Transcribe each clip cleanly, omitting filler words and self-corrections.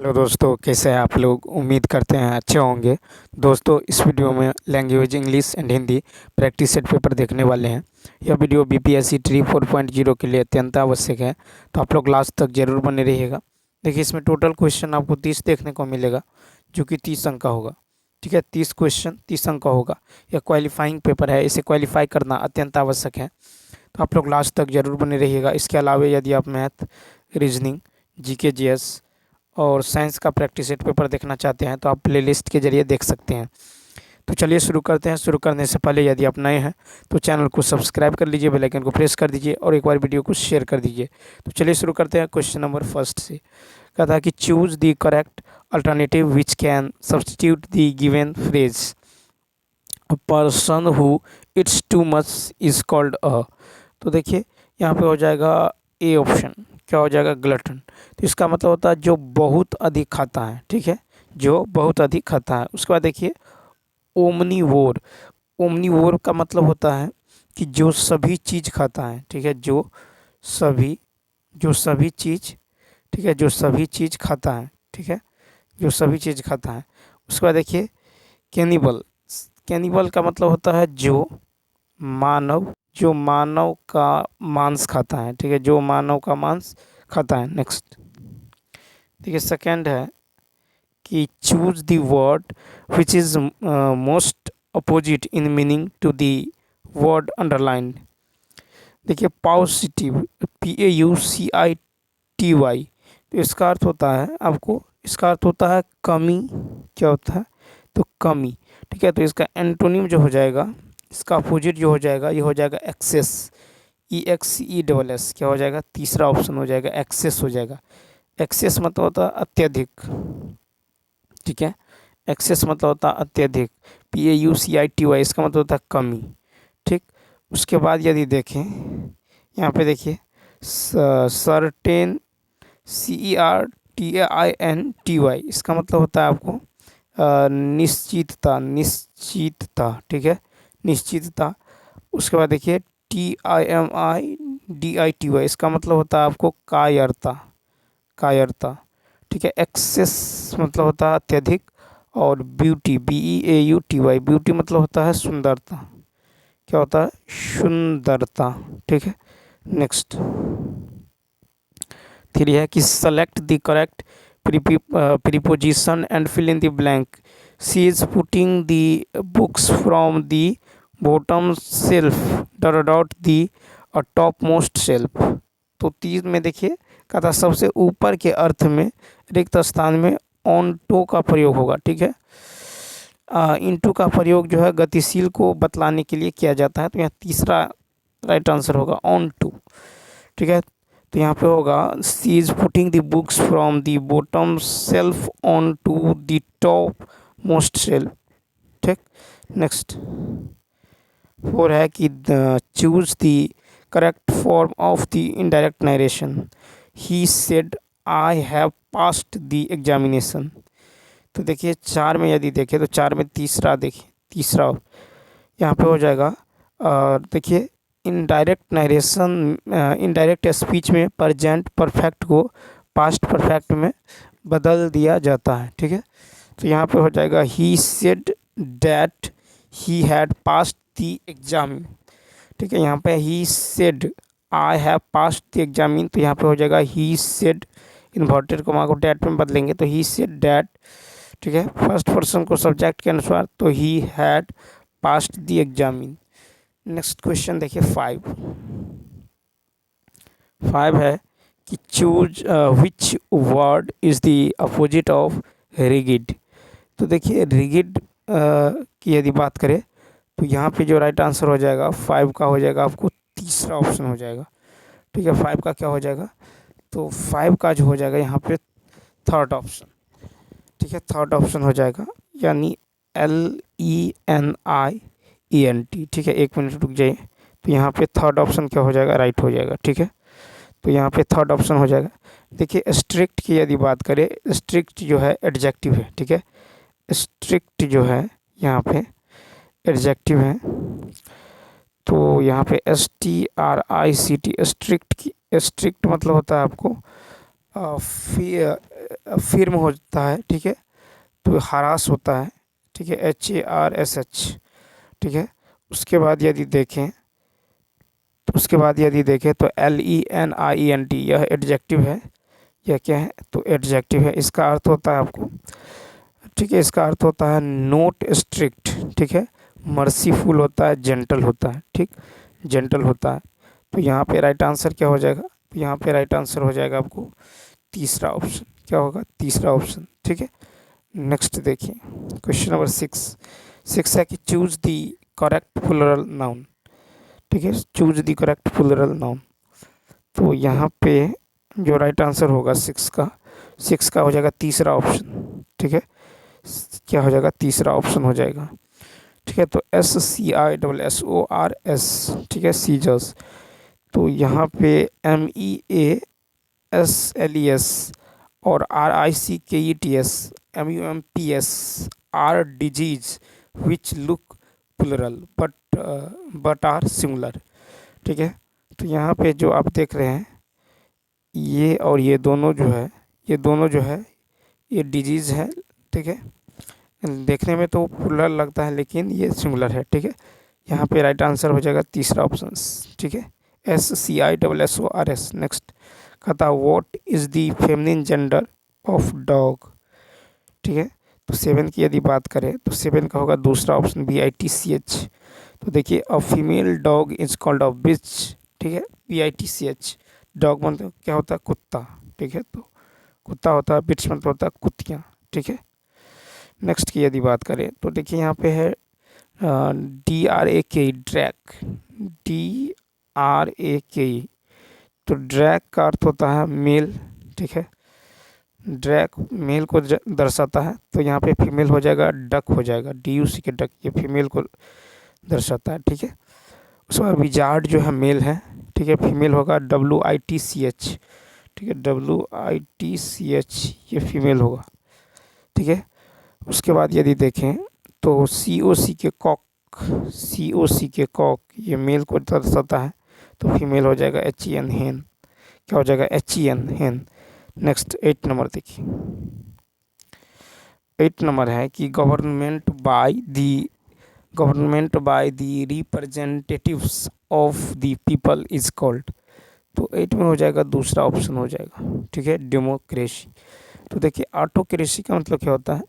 Hello दोस्तों, कैसे हैं आप लोग। उम्मीद करते हैं अच्छे होंगे। दोस्तों, इस वीडियो में language English and Hindi practice set paper देखने वाले हैं। यह वीडियो बीपीएससी ट्री 4.0 के लिए अत्यंत आवश्यक है, तो आप लोग लास्ट तक जरूर बने रहिएगा। देखिए, इसमें टोटल क्वेश्चन आपको 30 देखने को मिलेगा, जो कि 30 अंक का होगा। ठीक है, 30 क्वेश्चन 30 अंक का होगा। यह क्वालिफाइंग पेपर है, इसे क्वालिफाई करना अत्यंत आवश्यक है, तो आप लोग लास्ट तक जरूर बने रहिएगा। इसके अलावा यदि आप मैथ, रीजनिंग, जीके, जीएस और साइंस का प्रैक्टिस सेट पेपर देखना चाहते हैं, तो आप प्लेलिस्ट के जरिए देख सकते हैं। तो चलिए शुरू करते हैं। शुरू करने से पहले यदि आप नए हैं तो चैनल को सब्सक्राइब कर लीजिए, बेल आइकन को प्रेस कर दीजिए और एक बार वीडियो को शेयर कर दीजिए। तो चलिए शुरू करते हैं। क्वेश्चन नंबर फर्स्ट से कहता है कि choose the correct alternative which can substitute the given phrase a person who it's too much is called अ। तो देखिए, यहाँ पे हो जाएगा ए ऑप्शन। क्या हो जाएगा? ग्लटन। तो इसका मतलब होता है जो बहुत अधिक खाता है। ठीक है, जो बहुत अधिक खाता है। उसके बाद देखिए ओमनीवोर। ओमनीवोर का मतलब होता है कि जो सभी चीज़ खाता है। ठीक है, सभी जो सभी चीज़ ठीक है, जो सभी चीज़ खाता है। ठीक है, जो सभी चीज़ खाता है। उसके बाद देखिए कैनिबल। कैनिबल का मतलब होता है जो मानव का मांस खाता है। ठीक है, जो मानव का मांस खाता है। नेक्स्ट देखिए सेकंड है कि choose the word which is most opposite in meaning to the word underlined. देखिए पॉजिटिव, PAUCITY। तो इसका अर्थ होता है आपको, इसका अर्थ होता है कमी। क्या होता है? तो कमी। ठीक है, तो इसका एंटोनिम जो हो जाएगा, इसका अपोजिट जो हो जाएगा, ये हो जाएगा एक्सेस। EXESS। क्या हो जाएगा? तीसरा ऑप्शन हो जाएगा, एक्सेस हो जाएगा। एक्सेस मतलब होता है अत्यधिक। ठीक है, एक्सेस मतलब होता है अत्यधिक। PAUCITY इसका मतलब होता है कमी। ठीक, उसके बाद यदि देखें यहाँ पे देखिए सर्टेन, CERTAINTY इसका मतलब होता है आपको निश्चितता। निश्चितता। ठीक है, निश्चितता। उसके बाद देखिए TIMIDITY इसका मतलब होता है आपको कायरता। कायरता। ठीक है, एक्सेस मतलब होता है अत्यधिक। और ब्यूटी, BEAUTY ब्यूटी मतलब होता है सुंदरता। क्या होता है? सुंदरता। ठीक है, नेक्स्ट थ्री है कि select the correct preposition and fill in the blank. She is putting the books from the bottom shelf dot the top most shelf. तो तीन में देखिए कहता सबसे ऊपर के अर्थ में रिक्त स्थान में ऑन टू का प्रयोग होगा। ठीक है, इनटू का प्रयोग जो है गतिशील को बतलाने के लिए किया जाता है। तो यहाँ तीसरा राइट आंसर होगा ऑन टू। ठीक है, तो यहाँ पे होगा C is putting the books from the bottom shelf on to the top most shelf. ठीक, नेक्स्ट फोर है कि choose the correct form of the indirect narration. He said I have passed the examination. तो देखिए चार में यदि देखें तो चार में तीसरा, देखिए तीसरा यहाँ पे हो जाएगा। और देखिए इनडायरेक्ट नरेशन, इनडायरेक्ट स्पीच में प्रेजेंट परफेक्ट को पास्ट परफेक्ट में बदल दिया जाता है। ठीक है, तो यहाँ पे हो जाएगा he said that he had passed the exam. ठीक है, यहाँ पे ही said I have passed the examine. तो यहाँ पे हो जाएगा ही सेड, इन्वर्टेड कोमा को डैट में बदलेंगे तो ही सेड डैट। ठीक है, फर्स्ट पर्सन को सब्जेक्ट के अनुसार तो he had passed the examine. Next question देखिए फाइव है कि choose which word is the opposite of rigid. तो देखिए रिगिड की यदि बात करें तो यहाँ पे जो राइट आंसर हो जाएगा फाइव का हो जाएगा आपको तीसरा ऑप्शन हो जाएगा। ठीक है, फाइव का क्या हो जाएगा? तो फाइव का जो हो जाएगा यहाँ पे थर्ड ऑप्शन। ठीक है, थर्ड ऑप्शन हो जाएगा, यानी LENIENT। ठीक है, एक मिनट रुक जाइए। तो यहाँ पे थर्ड ऑप्शन क्या हो जाएगा? राइट हो जाएगा। ठीक है, तो यहाँ पे थर्ड ऑप्शन हो जाएगा। देखिए स्ट्रिक्ट की यदि बात करें, स्ट्रिक्ट जो है एडजेक्टिव है। ठीक है, स्ट्रिक्ट जो है यहाँ पे एडजेक्टिव है। तो यहाँ पे STRICT, स्ट्रिक्ट की स्ट्रिक्ट मतलब होता है आपको फिर्म होता है, ठीक है, तो हरास होता है, ठीक है, HARSH, ठीक है। उसके बाद यदि देखें उसके बाद यदि देखें तो LENIENT, यह एडजेक्टिव है। यह क्या है? तो एडजेक्टिव है। इसका अर्थ होता है आपको, ठीक है, इसका अर्थ होता है नोट स्ट्रिक्ट, ठीक है, मर्सीफुल होता है, जेंटल होता है, ठीक, जेंटल होता है। तो यहाँ पे राइट आंसर क्या हो जाएगा? तो यहाँ पे राइट आंसर हो जाएगा आपको तीसरा ऑप्शन। क्या होगा? तीसरा ऑप्शन, ठीक है। नेक्स्ट देखिए, क्वेश्चन नंबर 6। 6 है कि choose the correct plural noun, ठीक है, choose the correct plural noun. तो यहाँ पे जो राइट आंसर होगा 6 का हो जाएगा तीसरा ऑप्शन, ठीक है। क्या हो जाएगा? तीसरा ऑप्शन हो जाएगा, ठीक है। तो SCISSORS, ठीक है, सीजर्स। तो यहाँ पे MEASLES और RICKETS, MUMPS are disease which look plural but are similar, ठीक है। तो यहाँ पे जो आप देख रहे हैं, ये और ये दोनों जो है, ये दोनों जो है, ये डिजीज़ है, ठीक है। देखने में तो प्लूरल लगता है लेकिन ये सिंगुलर है, ठीक है। यहाँ पे राइट आंसर हो जाएगा तीसरा ऑप्शन, ठीक है, SCISSORS। नेक्स्ट कहता है what is the feminine gender of dog, ठीक है। तो 7 की यदि बात करें तो 7 का होगा दूसरा ऑप्शन BITCH। तो देखिए a female dog is called a bitch, ठीक है, BITCH। डॉग मतलब क्या होता है? कुत्ता, ठीक है। तो कुत्ता होता है, बिट्स मतलब होता है कुत्तियाँ, ठीक है। नेक्स्ट की यदि बात करें तो देखिए यहाँ पे है DRAK, ड्रैक, DRAK। तो ड्रैक का अर्थ होता है मेल, ठीक है, ड्रैक मेल को दर्शाता है। तो यहाँ पे फीमेल हो जाएगा डक, हो जाएगा DUC के डक, ये फीमेल को दर्शाता है, ठीक है। उसके बाद विजार्ड जो है मेल है, ठीक है, फीमेल होगा WITCH, ठीक है, WITCH, ये फीमेल होगा, ठीक है। उसके बाद यदि देखें तो COC के कॉक, COC के कॉक, ये मेल को दर्शाता है। तो फीमेल हो जाएगा HEN, हेन। क्या हो जाएगा? HEN, हेन। नेक्स्ट 8 नंबर देखिए, 8 नंबर है कि government by the representatives of the people is called. तो 8 में हो जाएगा दूसरा ऑप्शन हो जाएगा, ठीक है, डेमोक्रेसी। तो देखिए ऑटोक्रेसी का मतलब क्या होता है?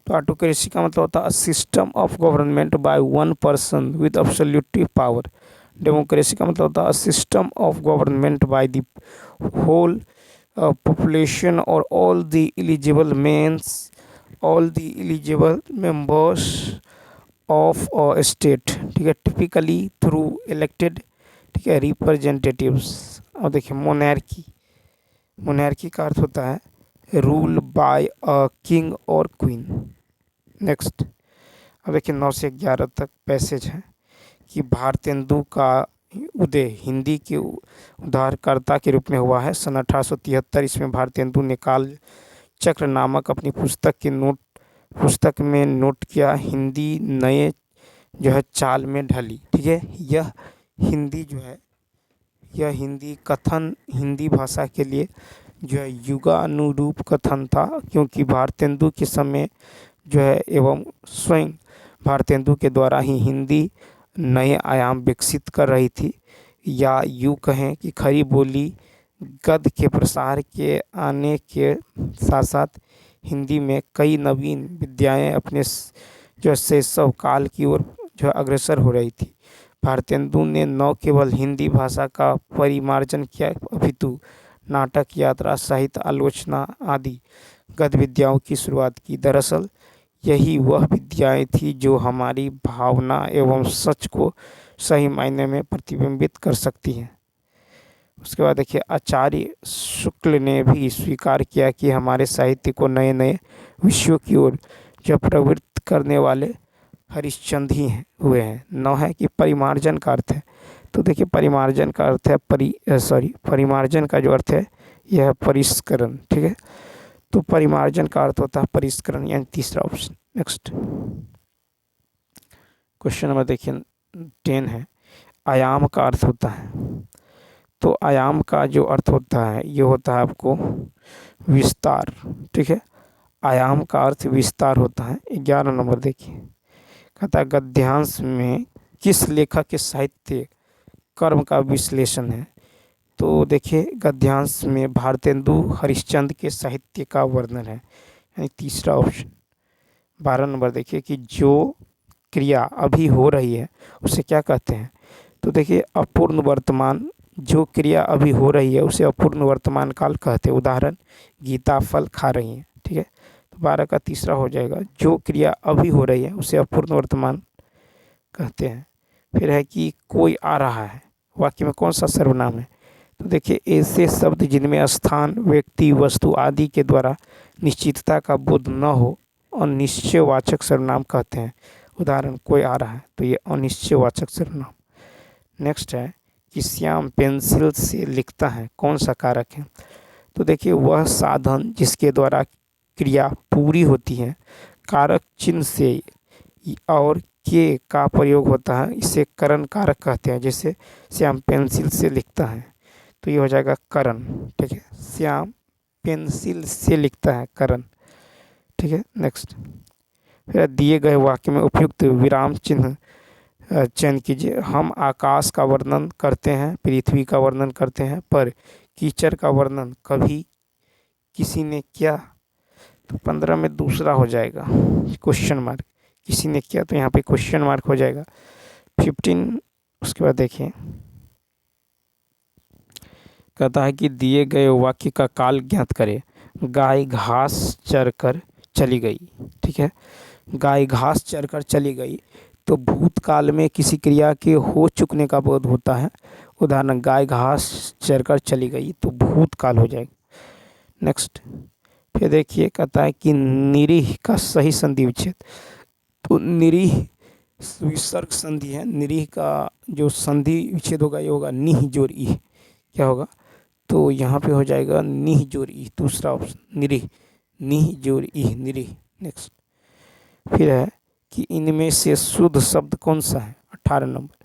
तो ऑटोक्रेसी का मतलब होता है system of government by one person with absolute power. Democracy का मतलब होता है system of government by the whole population और all the eligible members of a state, ठीक है, टिपिकली थ्रू इलेक्टेड, ठीक है, रिप्रेजेंटेटिव्स। और देखिए मोनार्की का अर्थ होता है रूल बाय अ किंग और क्वीन। नेक्स्ट, अब देखिए 9 से 11 तक पैसेज है कि भारतेंदु का उदय हिंदी के उद्धारकर्ता के रूप में हुआ है सन 1873 इसमें भारतेंदु ने काल चक्र नामक अपनी पुस्तक में नोट किया, हिंदी नए जो है चाल में ढली, ठीक है। यह हिंदी जो है, यह हिंदी कथन हिंदी भाषा के लिए जो है युगानुरूप कथन था, क्योंकि भारतेंदु के समय जो है एवं स्वयं भारतेंदु के द्वारा ही हिंदी नए आयाम विकसित कर रही थी, या यूँ कहें कि खरी बोली गद्य के प्रसार के आने के साथ साथ हिंदी में कई नवीन विद्याएं अपने जो शैशव काल की ओर जो अग्रसर हो रही थी। भारतेंदु ने न केवल हिंदी भाषा का परिमार्जन किया अपितु नाटक, यात्रा, साहित्य, आलोचना आदि गद्य विद्याओं की शुरुआत की। दरअसल यही वह विद्याएं थी जो हमारी भावना एवं सच को सही मायने में प्रतिबिंबित कर सकती हैं। उसके बाद देखिए आचार्य शुक्ल ने भी स्वीकार किया कि हमारे साहित्य को नए नए विषयों की ओर जो प्रवृत्त करने वाले हरिश्चंद्र ही हुए हैं। नौ है कि परिमार्जन का अर्थ है। तो देखिए परिमार्जन का अर्थ है परिमार्जन का जो अर्थ है यह है परिष्करण, ठीक है। तो परिमार्जन का अर्थ होता है परिष्करण, यानी तीसरा ऑप्शन। नेक्स्ट क्वेश्चन नंबर देखिए 10 है, आयाम का अर्थ होता है। तो आयाम का जो अर्थ होता है ये होता है आपको विस्तार, ठीक है। आयाम का अर्थ विस्तार होता है। 11 नंबर देखिए, कहता है गद्यांश में किस लेखक के साहित्य कर्म का विश्लेषण है। तो देखिए गद्यांश में भारतेंदु हरिश्चंद्र के साहित्य का वर्णन है, यानी तीसरा ऑप्शन। 12 नंबर देखिए कि जो क्रिया अभी हो रही है उसे क्या कहते हैं। तो देखिए अपूर्ण वर्तमान, जो क्रिया अभी हो रही है उसे अपूर्ण वर्तमान काल कहते हैं। उदाहरण गीता फल खा रही है, ठीक है। तो 12 का तीसरा हो जाएगा, जो क्रिया अभी हो रही है उसे अपूर्ण वर्तमान कहते हैं। फिर है कि कोई आ रहा है, वाक्य में कौन सा सर्वनाम है। तो देखिए ऐसे शब्द जिनमें स्थान, व्यक्ति, वस्तु आदि के द्वारा निश्चितता का बोध न हो अनिश्चयवाचक सर्वनाम कहते हैं। उदाहरण कोई आ रहा है, तो ये अनिश्चयवाचक सर्वनाम। नेक्स्ट है कि श्याम पेंसिल से लिखता है, कौन सा कारक है। तो देखिए वह साधन जिसके द्वारा क्रिया पूरी होती है। कारक चिन्ह से और के का प्रयोग होता है, इसे करण कारक कहते हैं। जैसे श्याम पेंसिल से लिखता है, तो ये हो जाएगा करण, ठीक है। श्याम पेंसिल से लिखता है, करण, ठीक है। नेक्स्ट, फिर दिए गए वाक्य में उपयुक्त विराम चिन्ह चयन कीजिए। हम आकाश का वर्णन करते हैं, पृथ्वी का वर्णन करते हैं, पर कीचड़ का वर्णन कभी किसी ने किया। तो 15 में दूसरा हो जाएगा क्वेश्चन मार्क, किसी ने किया, तो यहाँ पे क्वेश्चन मार्क हो जाएगा। 15 उसके बाद देखिए, कहता है कि दिए गए वाक्य का काल ज्ञात करें। गाय घास चरकर चली गई, ठीक है। गाय घास चरकर चली गई, तो भूतकाल में किसी क्रिया के हो चुकने का बोध होता है। उदाहरण गाय घास चरकर चली गई, तो भूतकाल हो जाएगा। नेक्स्ट, फिर देखिए कहता है कि निरीह का सही संधि विच्छेद। तो निरीह विसर्ग संधि है, निरीह का जो संधि विच्छेद होगा ये होगा निह जोर इह, क्या होगा। तो यहाँ पे हो जाएगा निह जोर इह, दूसरा ऑप्शन निरीह, निह जोर इह, निरीह। नेक्स्ट, फिर है कि इनमें से शुद्ध शब्द कौन सा है, 18 नंबर।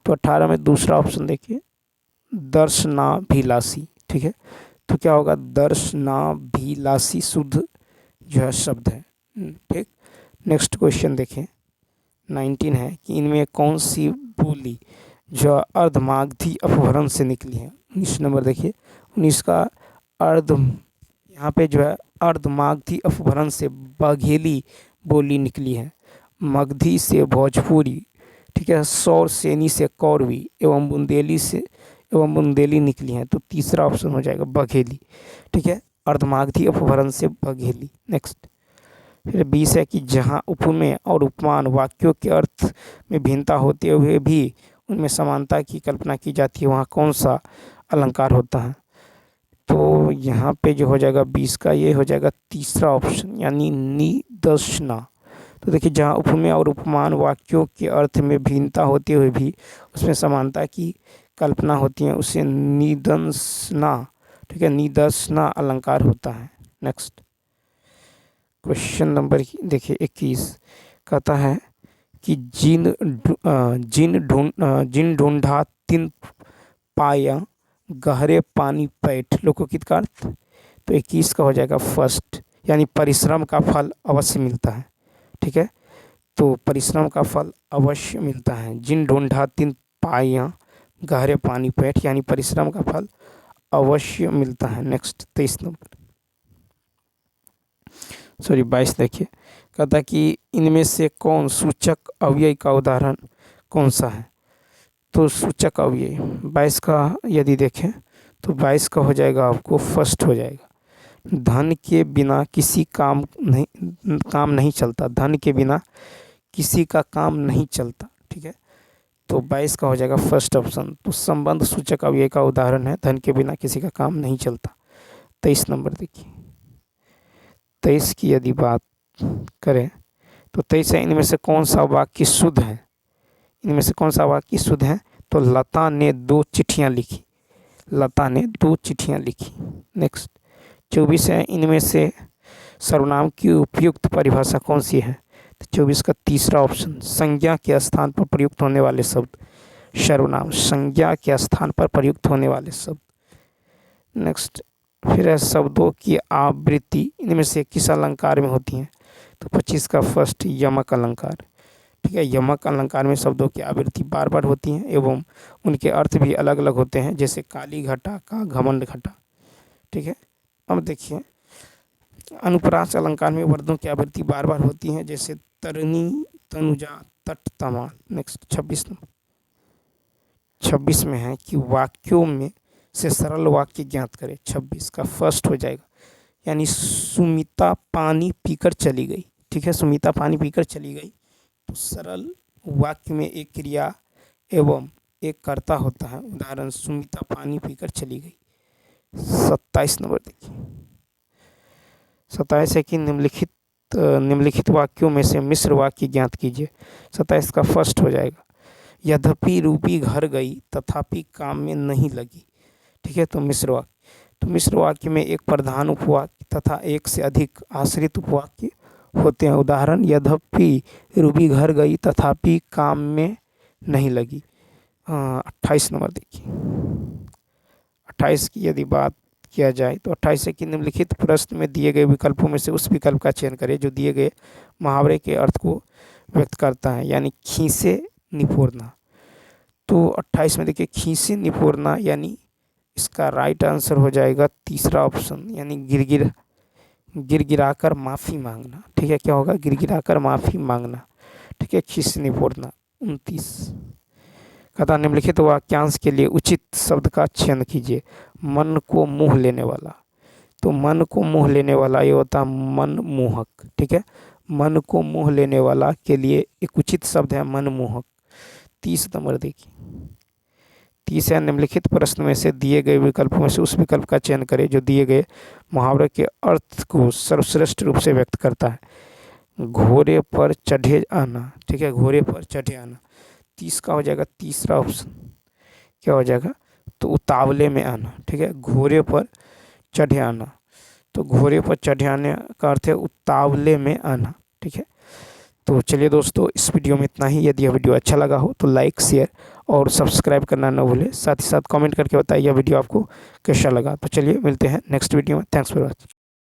तो 18 में दूसरा ऑप्शन देखिए, दर्शनाभिलाषी, ठीक है। तो क्या होगा, दर्शनाभिलाषी शुद्ध जो है शब्द है, ठीक। नेक्स्ट क्वेश्चन देखिए, 19 है कि इनमें कौन सी बोली जो अर्धमागधी अपभ्रंश से निकली है। 19 नंबर देखिए, 19 का अर्ध, यहाँ पे जो है अर्धमागधी अपभ्रंश से बघेली बोली निकली है। मगधी से भोजपुरी, ठीक है। सौर सेनी से कौरवी एवं बुंदेली निकली हैं। तो तीसरा ऑप्शन हो जाएगा बघेली, ठीक है। अर्धमागधी अपभ्रंश से बघेली। नेक्स्ट, फिर 20 है कि जहाँ उपमेय और उपमान वाक्यों के अर्थ में भिन्नता होते हुए भी उनमें समानता की कल्पना की जाती है, वहाँ कौन सा अलंकार होता है। तो यहाँ पे जो हो जाएगा 20 का, ये हो जाएगा तीसरा ऑप्शन, यानी निदर्शना। तो देखिए जहाँ उपमेय और उपमान वाक्यों के अर्थ में भिन्नता होते हुए भी उसमें समानता की कल्पना होती है, उसे निदर्शना, ठीक है, निदर्शना अलंकार होता है। नेक्स्ट, क्वेश्चन नंबर देखिए 21, कहता है कि जिन ढूंढा तिन पाया गहरे पानी पैठ, लोकोकित का अर्थ। तो 21 का हो जाएगा फर्स्ट, यानी परिश्रम का फल अवश्य मिलता है, ठीक है। तो परिश्रम का फल अवश्य मिलता है। जिन ढूंढा तिन पाया गहरे पानी पैठ, यानी परिश्रम का फल अवश्य मिलता है। नेक्स्ट 23 नंबर, 22 देखिए, कहता कि इनमें से कौन सूचक अव्यय का उदाहरण कौन सा है। तो सूचक अव्यय 22 का यदि देखें तो 22 का हो जाएगा आपको फर्स्ट हो जाएगा, धन के बिना किसी काम नहीं चलता। धन के बिना किसी का काम नहीं चलता, ठीक है। तो 22 का हो जाएगा फर्स्ट ऑप्शन। तो संबंध सूचक अव्यय का उदाहरण है, धन के बिना किसी का काम नहीं चलता। 23 नंबर देखिए, 23 की यदि बात करें तो 23 है, इनमें से कौन सा वाक्य शुद्ध है। इनमें से कौन सा वाक्य शुद्ध है। तो लता ने 2 चिट्ठियाँ लिखी, लता ने 2 चिट्ठियाँ लिखी। नेक्स्ट, 24 है, इनमें से सर्वनाम की उपयुक्त परिभाषा कौन सी है। तो 24 का तीसरा ऑप्शन, संज्ञा के स्थान पर प्रयुक्त होने वाले शब्द सर्वनाम, संज्ञा के स्थान पर प्रयुक्त होने वाले शब्द। नेक्स्ट, फिर है शब्दों की आवृत्ति इनमें से किस अलंकार में होती है? तो 25 का फर्स्ट यमक अलंकार। ठीक है, यमक अलंकार में शब्दों की आवृत्ति बार बार होती हैं एवं उनके अर्थ भी अलग अलग होते हैं, जैसे काली घटा का घमंड घटा। ठीक है, अब देखिए अनुप्रास अलंकार में वर्णों की आवृत्ति बार बार होती हैं, जैसे तरनी, तनुजा, तट, तमाल। नेक्स्ट 26 में है कि वाक्यों में से सरल वाक्य ज्ञात करें। 26 का फर्स्ट हो जाएगा, यानी सुमिता पानी पीकर चली गई। ठीक है, सुमिता पानी पीकर चली गई, तो सरल वाक्य में एक क्रिया एवं एक कर्ता होता है। उदाहरण सुमिता पानी पीकर चली गई। 27 नंबर देखिए, 27 है कि निम्नलिखित वाक्यों में से मिश्र वाक्य ज्ञात कीजिए। 27 का फर्स्ट हो जाएगा, यद्यपि रूपी घर गई तथापि काम में नहीं लगी। ठीक है, तो मिश्र वाक्य, तो मिश्र वाक्य में एक प्रधान उपवाक्य तथा एक से अधिक आश्रित उपवाक्य होते हैं। उदाहरण यद्यपि रूबी घर गई तथापि काम में नहीं लगी। 28 नंबर देखिए, 28 की यदि बात किया जाए तो 28 है कि निम्नलिखित प्रश्न में दिए गए विकल्पों में से उस विकल्प का चयन करें जो दिए गए मुहावरे के अर्थ को व्यक्त करता है, यानी खींचे निपोरना। तो 28 में देखिए खींचे निपोरना, यानी इसका राइट आंसर हो जाएगा तीसरा ऑप्शन, यानी गिड़गिड़ाकर माफ़ी मांगना। ठीक है, क्या होगा? गिड़गिड़ाकर माफ़ी मांगना। ठीक है, खींच निपोरना। 29 कथा निम्नलिखित वाक्यांश के लिए उचित शब्द का चयन कीजिए। मन को मोह लेने वाला, तो मन को मोह लेने वाला ये होता है मनमोहक। ठीक है, मन को मोह लेने वाला के लिए एक उचित शब्द है मनमोहक। 30 नंबर देखिए, 30 है निम्नलिखित प्रश्न में से दिए गए विकल्पों में से उस विकल्प का चयन करें जो दिए गए मुहावरे के अर्थ को सर्वश्रेष्ठ रूप से व्यक्त करता है। घोड़े पर चढ़े आना। ठीक है, घोड़े पर चढ़े आना। 30 का हो जाएगा तीसरा ऑप्शन, क्या हो जाएगा? तो उतावले में आना। ठीक है, घोड़े पर चढ़े आना, तो घोड़े पर चढ़े आने का अर्थ है उतावले में आना। ठीक है, तो चलिए दोस्तों इस वीडियो में इतना ही। यदि यह वीडियो अच्छा लगा हो तो लाइक, शेयर और सब्सक्राइब करना न भूलें। साथ ही साथ कमेंट करके बताइए यह वीडियो आपको कैसा लगा। तो चलिए मिलते हैं नेक्स्ट वीडियो में। Thanks for watching.